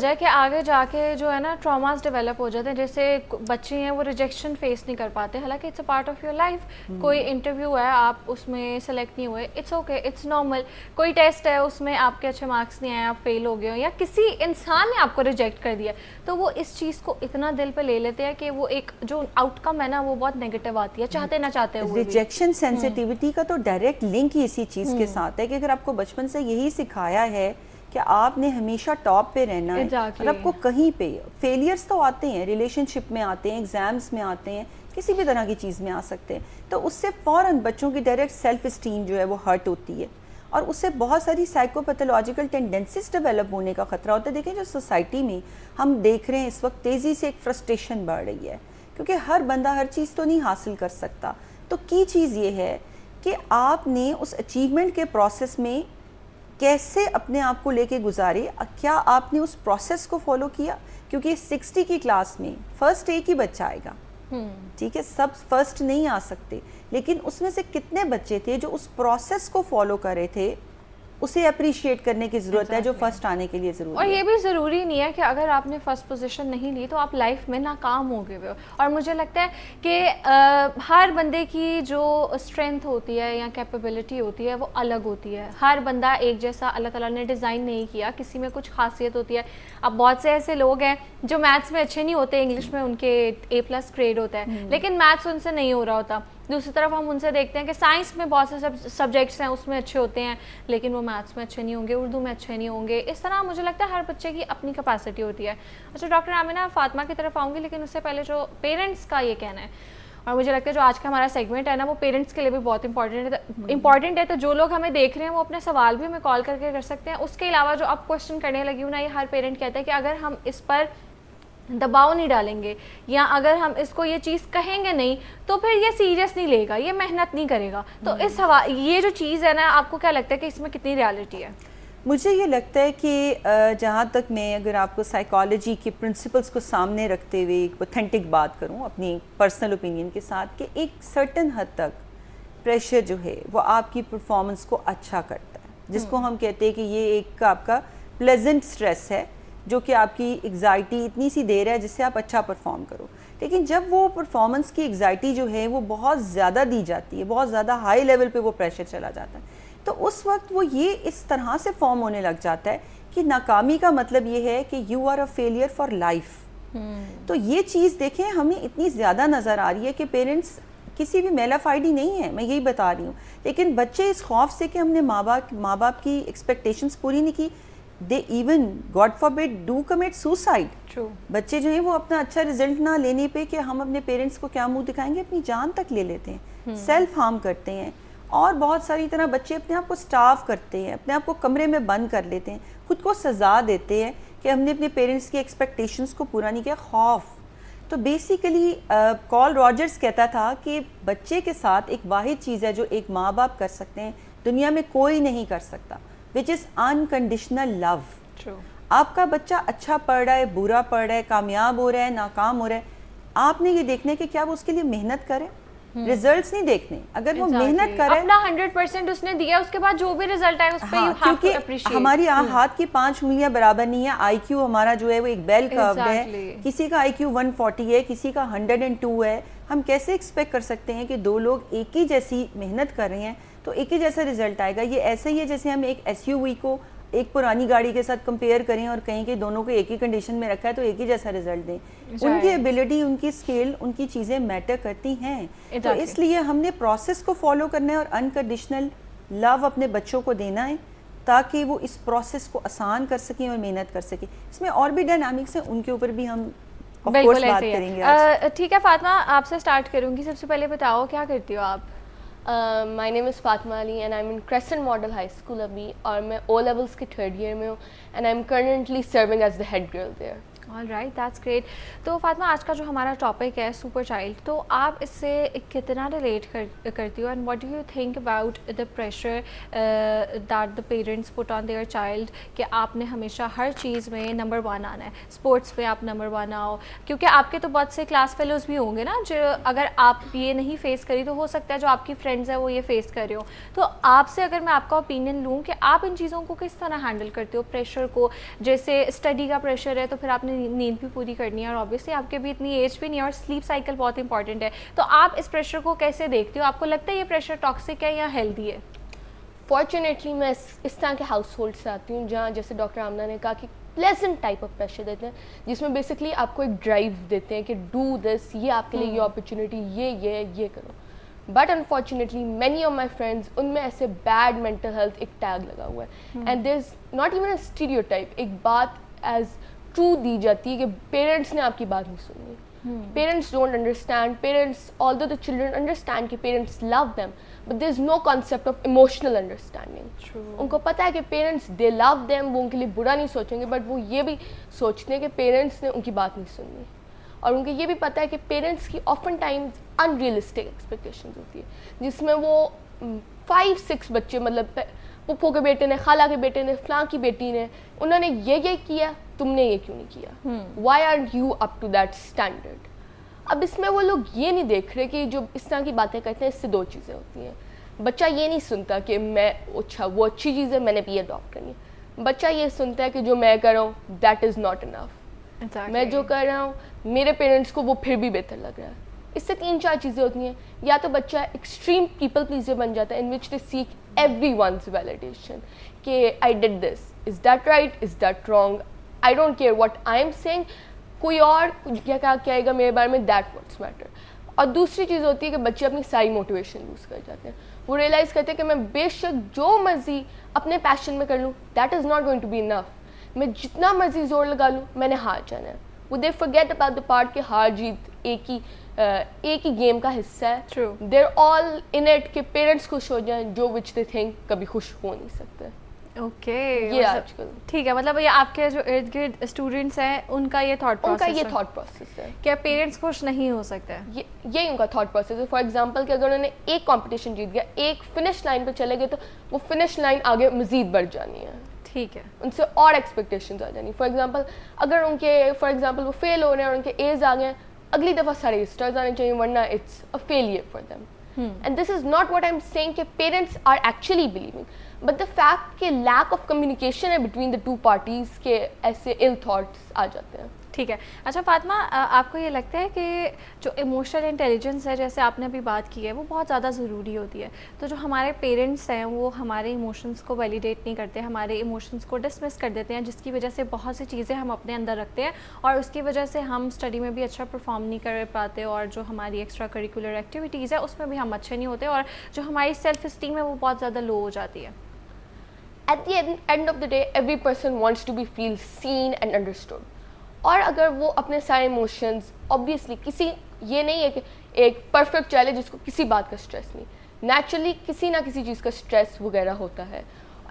وجہ کہ آگے جا کے جو ہے نا ٹراماز ڈیولپ ہو جاتے ہیں. جیسے بچے ہیں وہ ریجیکشن فیس نہیں کر پاتے, حالانکہ it's a part of your life. کوئی انٹرویو ہے, آپ اس میں سلیکٹ نہیں ہوئے, اٹس اوکے, اٹس نارمل. کوئی ٹیسٹ ہے, اس میں آپ کے اچھے مارکس نہیں آئے, آپ فیل ہو گئے ہو, یا کسی انسان نے آپ کو ریجیکٹ کر دیا, تو وہ اس چیز کو اتنا دل پہ لے لیتے ہیں کہ وہ ایک جو آؤٹ کم ہے نا وہ بہت نیگیٹو آتی ہے, چاہتے نہ چاہتے ہوئے. ریجیکشن سینسٹیوٹی کا تو ڈائریکٹ لنک ہی اسی چیز کے ساتھ ہے کہ اگر آپ کو بچپن سے یہی سکھایا ہے کہ آپ نے ہمیشہ ٹاپ پہ رہنا ہے, اور آپ کو کہیں پہ فیلیئرز تو آتے ہیں, ریلیشن شپ میں آتے ہیں, ایگزامز میں آتے ہیں, کسی بھی طرح کی چیز میں آ سکتے ہیں, تو اس سے فوراً بچوں کی ڈائریکٹ سیلف اسٹیم جو ہے وہ ہرٹ ہوتی ہے, اور اس سے بہت ساری سائیکو پیتھولوجیکل ٹینڈنسیز ڈیولپ ہونے کا خطرہ ہوتا ہے. دیکھیں جو سوسائٹی میں ہم دیکھ رہے ہیں اس وقت تیزی سے ایک فرسٹریشن بڑھ رہی ہے, کیونکہ ہر بندہ ہر چیز تو نہیں حاصل کر سکتا. تو کی چیز یہ ہے کہ آپ نے اس اچیومنٹ کے پروسیس میں کیسے اپنے آپ کو لے کے گزارے, کیا آپ نے اس پروسیس کو فالو کیا, کیونکہ 60 کی کلاس میں فرسٹ ایک ہی بچہ آئے گا, ٹھیک ہے, سب فرسٹ نہیں آ سکتے, لیکن اس میں سے کتنے بچے تھے جو اس پروسیس کو فالو کر رہے تھے, اسے اپریشیٹ کرنے کی ضرورت ہے جو فرسٹ آنے کے لیے ضروری ہے. اور یہ بھی ضروری نہیں ہے کہ اگر آپ نے فرسٹ پوزیشن نہیں لی تو آپ لائف میں ناکام ہو گئے ہو. اور مجھے لگتا ہے کہ ہر بندے کی جو اسٹرینتھ ہوتی ہے یا کیپیبلٹی ہوتی ہے وہ الگ ہوتی ہے. ہر بندہ ایک جیسا اللہ تعالیٰ نے ڈیزائن نہیں کیا, کسی میں کچھ خاصیت ہوتی ہے. اب بہت سے ایسے لوگ ہیں جو میتھس میں اچھے نہیں ہوتے, انگلش میں ان کے A+ گریڈ ہوتا ہے, لیکن میتھس ان سے نہیں ہو رہا ہوتا. دوسری طرف ہم ان سے دیکھتے ہیں کہ سائنس میں بہت سے سبجیکٹس ہیں اس میں اچھے ہوتے ہیں, لیکن وہ میتھس میں اچھے نہیں ہوں گے, اردو میں اچھے نہیں ہوں گے. اس طرح مجھے لگتا ہے ہر بچے کی اپنی کیپیسٹی ہوتی ہے. اچھا ڈاکٹر آمنہ, فاطمہ کی طرف آؤں گی, لیکن اس سے پہلے جو پیرنٹس کا یہ کہنا ہے, اور مجھے لگتا ہے جو آج کا ہمارا سیگمنٹ ہے نا وہ پیرنٹس کے لیے بھی بہت امپورٹنٹ ہے. تو جو لوگ ہمیں دیکھ رہے ہیں وہ اپنے سوال بھی ہمیں کال کر کے کر سکتے ہیں. اس کے علاوہ جو اب کوشچن کرنے لگی ہوں نا, یہ ہر پیرنٹ کہتا ہے کہ اگر ہم اس پر دباؤ نہیں ڈالیں گے یا اگر ہم اس کو یہ چیز کہیں گے نہیں تو پھر یہ سیریس نہیں لے گا, یہ محنت نہیں کرے گا. تو اس یہ جو چیز ہے نا, آپ کو کیا لگتا ہے کہ اس میں کتنی ریالٹی ہے؟ مجھے یہ لگتا ہے کہ جہاں تک میں اگر آپ کو سائیکالوجی کے پرنسپلز کو سامنے رکھتے ہوئے ایک اوتھینٹک بات کروں اپنی پرسنل اوپینین کے ساتھ, کہ ایک سرٹن حد تک پریشر جو ہے وہ آپ کی پرفارمنس کو اچھا کرتا ہے, جس کو ہم کہتے ہیں کہ یہ ایک آپ کا پلیزنٹ سٹریس ہے جو کہ آپ کی ایگزائٹی اتنی سی دے رہا ہے جس سے آپ اچھا پرفارم کرو. لیکن جب وہ پرفارمنس کی ایگزائٹی جو ہے وہ بہت زیادہ دی جاتی ہے, بہت زیادہ ہائی لیول پہ وہ پریشر چلا جاتا ہے, تو اس وقت وہ یہ اس طرح سے فارم ہونے لگ جاتا ہے کہ ناکامی کا مطلب یہ ہے کہ you are a failure for life. تو یہ چیز دیکھیں ہمیں اتنی زیادہ نظر آ رہی ہے کہ پیرنٹس کسی بھی میل آف آئیڈی نہیں ہے, میں یہی بتا رہی ہوں, لیکن بچے اس خوف سے کہ ہم نے ماں باپ کی ایکسپیکٹیشنز پوری نہیں کی, they even God forbid do commit suicide. بچے جو ہیں وہ اپنا اچھا رزلٹ نہ لینے پہ کہ ہم اپنے پیرنٹس کو کیا منہ دکھائیں گے, اپنی جان تک لے لیتے ہیں, سیلف ہارم کرتے ہیں. اور بہت ساری طرح بچے اپنے آپ کو سٹارو کرتے ہیں, اپنے آپ کو کمرے میں بند کر لیتے ہیں, خود کو سزا دیتے ہیں کہ ہم نے اپنے پیرنٹس کی ایکسپیکٹیشنز کو پورا نہیں کیا, خوف. تو بیسیکلی کارل راجرز کہتا تھا کہ بچے کے ساتھ ایک واحد چیز ہے جو ایک ماں باپ کر سکتے ہیں, دنیا میں کوئی نہیں کر سکتا, which is unconditional love. آپ کا بچہ اچھا پڑھ رہا ہے, برا پڑھ رہا ہے, کامیاب ہو رہا ہے, ناکام ہو رہا ہے, آپ نے یہ دیکھنا ہے کہ کیا وہ اس کے لیے محنت کرے, ریزلٹس نہیں دیکھنے. اگر وہ محنت کرے, اپنا 100% اس نے دیا, اس کے بعد جو بھی ریزلٹ آئے اس پہ you have to appreciate. ہماری ہاتھ کی 5 انگلیاں برابر نہیں ہے, آئی کیو ہمارا جو ہے وہ ایک بیل کروڈ ہے, کسی کا آئی کیو 140 ہے, کسی کا 102 ہے. ہم کیسے ایکسپیکٹ کر سکتے ہیں کہ دو لوگ ایک ہی جیسی محنت کر رہے ہیں تو ایک ہی جیسا رزلٹ آئے گا؟ یہ ایسا ہی ہے جیسے ہم ایک SUV کو ایک پرانی گاڑی کے ساتھ کمپیئر کریں اور کہیں کہ دونوں کو ایک ہی کنڈیشن میں رکھا ہے تو ایک ہی جیسا رزلٹ دیں. ان کی ایبلٹی, ان کی اسکیل, ان کی چیزیں میٹر کرتی ہیں. تو اس لیے ہم نے پروسیس کو فالو کرنا ہے اور انکنڈیشنل لو اپنے بچوں کو دینا ہے تاکہ وہ اس پروسیس کو آسان کر سکیں اور محنت کر سکیں. اس میں اور بھی ڈائنامکس ہیں, ان کے اوپر بھی ہم بالکل بات کریں گے. ٹھیک ہے فاطمہ, آپ سے سٹارٹ کروں گی. سب سے پہلے بتاؤ کیا کرتی ہو آپ؟ My name is Fatma Ali and I'm in Crescent Model High School ابھی, اور میں O levels کے 3rd year میں ہوں and I'm currently serving as the head girl there. Alright, that's great. تو فاطمہ آج کا جو ہمارا ٹاپک ہے سپر چائلڈ, تو آپ اس سے کتنا ریلیٹ کرتی ہو, and what do you think about the pressure that the parents put on their child کہ آپ نے ہمیشہ ہر چیز میں نمبر 1 آنا ہے, اسپورٹس میں آپ نمبر 1 آؤ, کیونکہ آپ کے تو بہت سے کلاس فیلوز بھی ہوں گے نا جو اگر آپ یہ نہیں فیس کری تو ہو سکتا ہے جو آپ کی فرینڈز ہیں وہ یہ فیس کر رہے ہو. تو آپ سے اگر میں آپ کا اوپینین لوں کہ آپ ان چیزوں کو کس طرح ہینڈل کرتے ہو, پریشر کو, جیسے اسٹڈی کا پریشر ہے تو پھر آپ نے نیند بھی پوری کرنی ہے, اور آبویسلی آپ کے بھی اتنی ایج بھی نہیں ہے, اور سلیپ سائیکل بہت امپورٹنٹ ہے, تو آپ اس پریشر کو کیسے دیکھتے ہو؟ آپ کو لگتا ہے یہ پریشر ٹاکسک ہے یا ہیلدی ہے؟ فارچونیٹلی میں اس طرح کے ہاؤس ہولڈ سے آتی ہوں جہاں جیسے ڈاکٹر آمنہ نے کہا کہ پلیزنٹ ٹائپ آف پریشر دیتے ہیں جس میں بیسکلی آپ کو ایک ڈرائیو دیتے ہیں کہ ڈو دس, یہ آپ کے لیے یہ اپرچونیٹی, یہ کرو. But unfortunately many of my friends, ان میں ایسے بیڈ مینٹل ہیلتھ ایک ٹیگ لگا ہوا ہے, and there is not even a stereotype, ایک بات ایز ٹرو دی جاتی ہے کہ پیرنٹس نے آپ کی بات نہیں سنی. Parents don't understand, parents although the children understand کہ parents love them, but there is no concept of emotional understanding. ان کو پتہ ہے کہ پیرنٹس دے لو دیم, وہ ان کے لیے برا نہیں سوچیں گے, بٹ وہ یہ بھی سوچتے ہیں کہ پیرنٹس نے ان کی بات نہیں سنی, اور ان کو یہ بھی پتہ ہے کہ پیرنٹس کی often times in realistic expectations ہوتی ہے جس میں وہ 5-6 بچے, مطلب پپھو کے بیٹے نے, خالہ کے بیٹے نے, فلاں کی بیٹی نے, انہوں نے یہ کیا, تم نے یہ کیوں نہیں کیا, why are you up to that standard. اب اس میں وہ لوگ یہ نہیں دیکھ رہے کہ جو اس طرح کی باتیں کرتے ہیں اس سے 2 چیزیں ہوتی ہیں. بچہ یہ نہیں سنتا کہ میں اچھا وہ اچھی چیز ہے میں نے بھی یہ اڈاپٹ کرنی ہے, بچہ یہ سنتا ہے کہ جو میں کر رہا ہوں دیٹ از ناٹ انف, میں جو کر رہا ہوں میرے پیرنٹس کو وہ پھر بھی بہتر لگ رہا ہے. اس سے 3-4 چیزیں ہوتی ہیں, یا تو بچہ ایکسٹریم پیپل پلیزر بن جاتا ہے in which they seek everyone's validation کہ I did this, is that right, is that wrong, I don't care what I am seeing, کوئی اور کیا کہے گا میرے بارے میں, دیٹ واٹس میٹر. اور دوسری چیز ہوتی ہے کہ بچے اپنی ساری موٹیویشن لوز کر جاتے ہیں, وہ ریئلائز کرتے ہیں کہ میں بے شک جو مرضی اپنے پیشن میں کر لوں that is not going to be enough, میں جتنا مرضی زور لگا لوں میں نے ہار جانا ہے. وہ دے فرگیٹ اباؤٹ دا پارٹ کہ ہار جیت ایک ہی گیم کا حصہ ہے. دیر آل ان اٹ کہ پیرنٹس خوش ہو جائیں, جو وچ دے تھنک کبھی خوش ہو نہیں سکتے. اوکے, یہ آج کل ٹھیک ہے, مطلب یہ آپ کے جو ارد گرد اسٹوڈنٹس ہیں ان کا یہ تھاٹ پروسیس ہے کہ پیرنٹس خوش نہیں ہو سکتے, یہی ان کا تھاٹ پروسیس ہے. فار ایگزامپل کہ اگر انہوں نے ایک کمپٹیشن جیت گیا, ایک فنش لائن پہ چلے گئے, تو وہ فنش لائن آگے مزید بڑھ جانی ہے, ٹھیک ہے, ان سے اور ایکسپیکٹیشنز آ جانی. فار ایگزامپل وہ فیل ہو رہے ہیں اور ان کے ایز آ گئے ہیں, اگلی دفعہ سارے اسٹارز آنے چاہیے, ورنہ it's a failure for them. And this is not what I am seeing کہ parents are actually believing, but the fact کہ لیک آف کمیونیکیشن ہے بٹوین دا 2 پارٹیز کے ایسے ال تھاٹس آ جاتے ہیں. ٹھیک ہے. اچھا فاطمہ, آپ کو یہ لگتا ہے کہ جو ایموشنل انٹیلیجنس ہے جیسے آپ نے ابھی بات کی ہے وہ بہت زیادہ ضروری ہوتی ہے, تو جو ہمارے پیرنٹس ہیں وہ ہمارے ایموشنس کو ویلیڈیٹ نہیں کرتے, ہمارے ایموشنس کو ڈسمس کر دیتے ہیں, جس کی وجہ سے بہت سی چیزیں ہم اپنے اندر رکھتے ہیں, اور اس کی وجہ سے ہم اسٹڈی میں بھی اچھا پرفارم نہیں کر پاتے, اور جو ہماری ایکسٹرا کریکولر ایکٹیویٹیز ہے اس میں بھی ہم اچھے نہیں ہوتے, اور جو ہماری سیلف اسٹیم ہے وہ بہت زیادہ لو ہو جاتی ہے. At the end of the day, every person wants to be feel seen and understood. اور اگر وہ اپنے سارے ایموشنز obviously کسی یہ نہیں ہے کہ ایک پرفیکٹ چائلڈ ہے جس کو کسی بات کا اسٹریس نہیں, نیچرلی کسی نہ کسی چیز کا اسٹریس وغیرہ ہوتا ہے,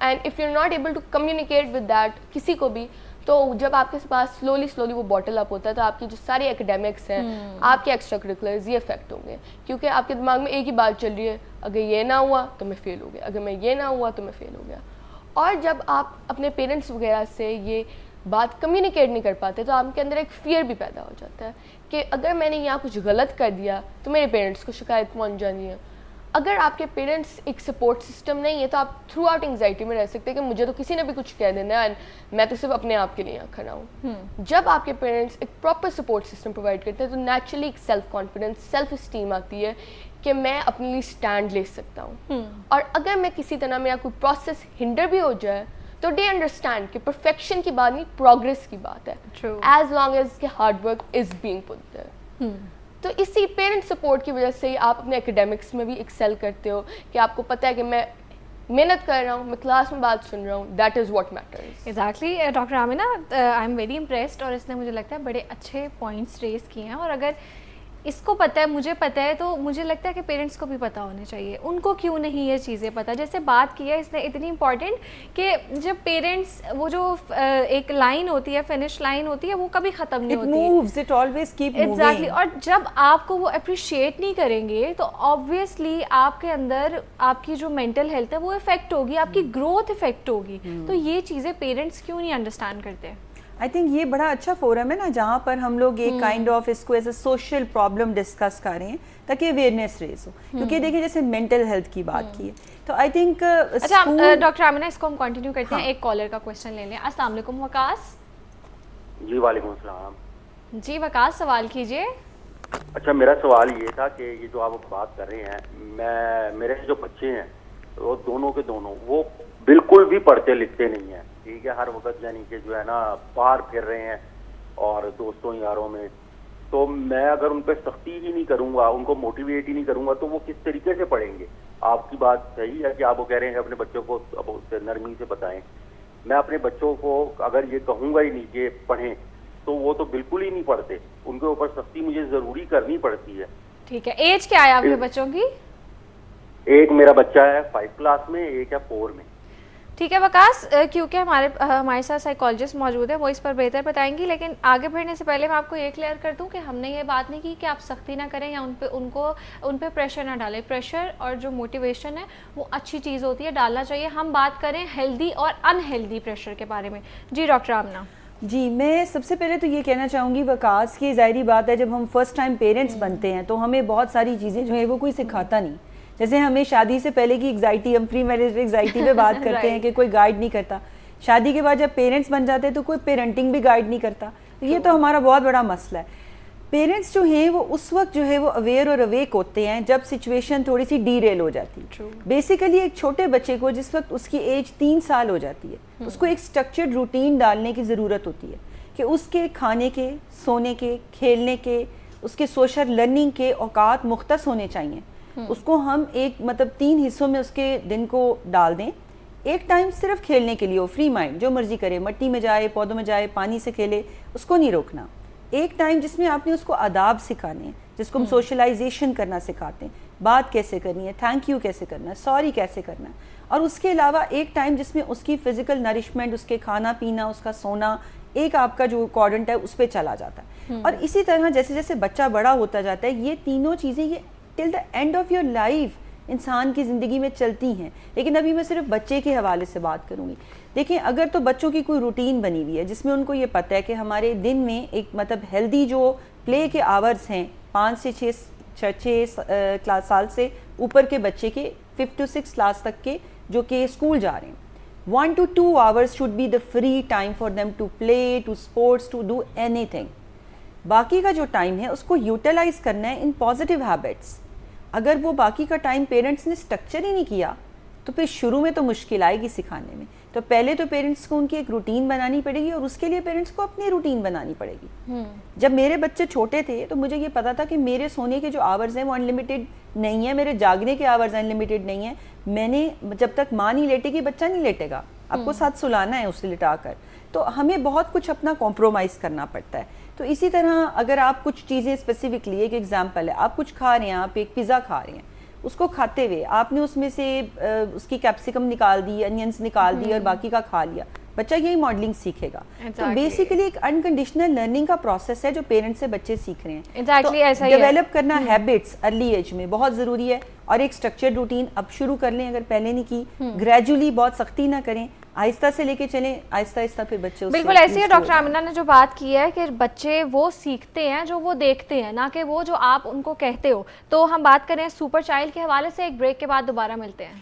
and if you are not able to communicate with that کسی کو بھی, تو جب آپ کے پاس سلولی وہ باٹل اپ ہوتا ہے تو آپ کی جو سارے اکیڈیمکس ہیں, آپ کے ایکسٹرا کریکولرز, یہ افیکٹ ہوں گے, کیونکہ آپ کے دماغ میں ایک ہی بات چل رہی ہے, اگر یہ نہ ہوا تو میں فیل ہو گیا, اگر میں یہ نہ ہوا تو میں فیل ہو گیا. اور جب آپ اپنے پیرنٹس وغیرہ سے یہ بات کمیونیکیٹ نہیں کر پاتے تو آپ کے اندر ایک فیئر بھی پیدا ہو جاتا ہے کہ اگر میں نے یہاں کچھ غلط کر دیا تو میرے پیرنٹس کو شکایت پہنچ جانی ہے. اگر آپ کے پیرنٹس ایک سپورٹ سسٹم نہیں ہے تو آپ تھرو آؤٹ انگزائٹی میں رہ سکتے ہیں کہ مجھے تو کسی نے بھی کچھ کہہ دینا ہے, میں تو صرف اپنے آپ کے لیے یہاں کھڑا ہوں. جب آپ کے پیرنٹس ایک پراپر سپورٹ سسٹم پرووائڈ کرتے ہیں تو نیچرلی ایک سیلف کانفیڈنس, سیلف اسٹیم آتی ہے کہ میں اپنے لیے اسٹینڈ لے سکتا ہوں. اور اگر میں کسی طرح میرا کوئی پروسیس ہنڈر بھی ہو جائے تو دے انڈرسٹینڈ کہ پرفیکشن کی بات نہیں, پروگریس کی بات ہے, ایز لانگ ایز کہ hard work is being put there. تو اسی پیرنٹ سپورٹ کی وجہ سے ہی آپ اپنے اکیڈیمکس میں بھی ایکسیل کرتے ہو کہ آپ کو پتہ ہے کہ میں محنت کر رہا ہوں, میں کلاس میں بات سن رہا ہوں, that is what matters. Exactly. Doctor Amna, I am very impressed, اور اس نے مجھے لگتا ہے بڑے اچھے پوائنٹس ریز کیے ہیں, اور اگر اس کو پتہ ہے, مجھے پتہ ہے, تو مجھے لگتا ہے کہ پیرنٹس کو بھی پتہ ہونے چاہیے. ان کو کیوں نہیں یہ چیزیں پتہ؟ جیسے بات کی ہے اس نے اتنی امپورٹنٹ کہ جب پیرنٹس وہ جو ایک لائن ہوتی ہے, فنش لائن ہوتی ہے, وہ کبھی ختم نہیں ہوتی. It moves, it always keep moving. Exactly. اور جب آپ کو وہ اپریشیٹ نہیں کریں گے تو آبویسلی آپ کے اندر آپ کی جو مینٹل ہیلتھ ہے وہ افیکٹ ہوگی, آپ کی گروتھ افیکٹ ہوگی. تو یہ چیزیں پیرنٹس کیوں نہیں انڈرسٹینڈ کرتے؟ آئی تھنک یہ بڑا اچھا فورم ہے نا جہاں پر ہم لوگ ایک کائنڈ آف اس کو as a social problem discuss کر رہے ہیں تاکہ اویئرنیس ریز ہو. کیونکہ دیکھیں جیسے مینٹل ہیلتھ کی بات کی ہے تو آئی تھنک. اچھا ڈاکٹر آمنہ, اس کو ہم کنٹینیو کرتے ہیں, ایک کالر کا کوشچن لے لیں. السلام علیکم وقاص. جی وعلیکم السلام. جی وقاص, سوال کیجیے. اچھا میرا سوال یہ تھا کہ یہ جو آپ بات کر رہے ہیں, میرے جو بچے ہیں وہ دونوں کے دونوں وہ بالکل بھی پڑھتے لکھتے نہیں ہیں, ٹھیک ہے, ہر وقت یعنی کہ جو ہے نا باہر پھر رہے ہیں اور دوستوں یاروں میں. تو میں اگر ان پہ سختی ہی نہیں کروں گا, ان کو موٹیویٹ ہی نہیں کروں گا, تو وہ کس طریقے سے پڑھیں گے؟ آپ کی بات صحیح ہے کہ آپ وہ کہہ رہے ہیں کہ اپنے بچوں کو اب نرمی سے بتائیں. میں اپنے بچوں کو اگر یہ کہوں گا ہی نہیں کہ پڑھیں تو وہ تو بالکل ہی نہیں پڑھتے. ان کے اوپر سختی مجھے ضروری کرنی پڑتی ہے. ٹھیک ہے, ایج کیا ہے آپ کے بچوں کی؟ ایک میرا بچہ ہے 5 کلاس میں, ایک ہے 4 میں. ٹھیک ہے وقاص, کیونکہ ہمارے ساتھ سائیکالوجسٹ موجود ہیں, وہ اس پر بہتر بتائیں گی. لیکن آگے بڑھنے سے پہلے میں آپ کو یہ کلیئر کر دوں کہ ہم نے یہ بات نہیں کی کہ آپ سختی نہ کریں یا ان پہ پریشر نہ ڈالیں. پریشر اور جو موٹیویشن ہے وہ اچھی چیز ہوتی ہے, ڈالنا چاہیے. ہم بات کریں ہیلدی اور انہیلدی پریشر کے بارے میں. جی ڈاکٹر آمنہ. جی میں سب سے پہلے تو یہ کہنا چاہوں گی وقاص کی, ظاہری بات ہے جب ہم فرسٹ ٹائم پیرنٹس بنتے ہیں تو ہمیں بہت ساری چیزیں جو ہیں وہ کوئی سکھاتا نہیں. جیسے ہمیں شادی سے پہلے کی ایگزائٹی, ہم پری میرج ایگزائٹی پہ بات کرتے ہیں کہ کوئی گائیڈ نہیں کرتا. شادی کے بعد جب پیرنٹس بن جاتے ہیں تو کوئی پیرنٹنگ بھی گائیڈ نہیں کرتا. یہ تو ہمارا بہت بڑا مسئلہ ہے. پیرنٹس جو ہیں وہ اس وقت جو ہے وہ اویئر اور اویک ہوتے ہیں جب سچویشن تھوڑی سی ڈی ریل ہو جاتی ہے. بیسیکلی ایک چھوٹے بچے کو جس وقت اس کی ایج 3 سال ہو جاتی ہے, اس کو ایک اسٹرکچرڈ روٹین ڈالنے کی ضرورت ہوتی ہے کہ اس کے کھانے کے, سونے کے, کھیلنے کے, اس کے سوشل لرننگ کے اوقات مختص ہونے چاہیے. اس کو ہم ایک 3 حصوں میں اس کے دن کو ڈال دیں. ایک ٹائم صرف کھیلنے کے لیے ہو, فری مائنڈ, جو مرضی کرے, مٹی میں جائے, پودوں میں جائے, پانی سے کھیلے, اس کو نہیں روکنا. ایک ٹائم جس میں آپ نے اس کو آداب سکھانے ہیں, جس کو ہم سوشلائزیشن کرنا سکھاتے ہیں, بات کیسے کرنی ہے, تھینک یو کیسے کرنا ہے, سوری کیسے کرنا ہے. اور اس کے علاوہ ایک ٹائم جس میں اس کی فزیکل نرشمنٹ, اس کے کھانا پینا, اس کا سونا, ایک آپ کا جو کوارڈنٹ ہے اس پہ چلا جاتا ہے. اور اسی طرح جیسے جیسے بچہ بڑا ہوتا جاتا ہے یہ تینوں چیزیں یہ till the end of your life انسان کی زندگی میں چلتی ہیں. لیکن ابھی میں صرف بچے کے حوالے سے بات کروں گی. دیکھیں اگر تو بچوں کی کوئی روٹین بنی ہوئی ہے جس میں ان کو یہ پتہ ہے کہ ہمارے دن میں ایک ہیلدی جو پلے کے آورز ہیں 5 سے 6 سال سے اوپر کے بچے کے 5 to 6 کلاس تک کے جو کہ اسکول جا رہے ہیں, 1 to 2 hours should be the free time for them to play, to sports, to do anything. باقی کا جو ٹائم ہے اس کو یوٹیلائز کرنا ہے ان پازیٹیو ہیبٹس. اگر وہ باقی کا ٹائم پیرنٹس نے اسٹرکچر ہی نہیں کیا تو پھر شروع میں تو مشکل آئے گی سکھانے میں. تو پہلے تو پیرنٹس کو ان کی ایک روٹین بنانی پڑے گی اور اس کے لیے پیرنٹس کو اپنی روٹین بنانی پڑے گی. جب میرے بچے چھوٹے تھے تو مجھے یہ پتا تھا کہ میرے سونے کے جو آورز ہیں وہ انلمیٹیڈ نہیں ہیں, میرے جاگنے کے آورز انلمیٹیڈ نہیں ہیں. میں نے جب تک ماں نہیں لیٹے گی بچہ نہیں لیٹے گا, آپ کو ساتھ سلانا ہے اسے لٹا کر. تو ہمیں بہت کچھ اپنا کمپرومائز کرنا پڑتا ہے. تو اسی طرح اگر آپ کچھ چیزیں اسپیسیفکلی, ایک ایگزامپل ہے, آپ کچھ کھا رہے ہیں, آپ ایک پیزا کھا رہے ہیں, اس کو کھاتے ہوئے آپ نے اس میں سے اس کی کیپسیکم نکال دی, انینس نکال دی اور باقی کا کھا لیا, بچہ یہی ماڈلنگ سیکھے گا. تو بیسیکلی ایک انکنڈیشنل لرننگ کا پروسیس ہے جو پیرنٹس سے بچے سیکھ رہے ہیں. تو ڈیولپ کرنا ہیبٹس ارلی ایج میں بہت ضروری ہے, اور ایک اسٹرکچرڈ روٹین اب شروع کر لیں اگر پہلے نہیں کی. گریجولی, بہت سختی نہ کریں, آہستہ سے لے کے چلیں, آہستہ آہستہ پھر بچے. بالکل ایسے ہی ڈاکٹر آمنہ نے جو بات کی ہے کہ بچے وہ سیکھتے ہیں جو وہ دیکھتے ہیں, نہ کہ وہ جو آپ ان کو کہتے ہو. تو ہم بات کریں سپر چائلڈ کے حوالے سے, ایک بریک کے بعد دوبارہ ملتے ہیں.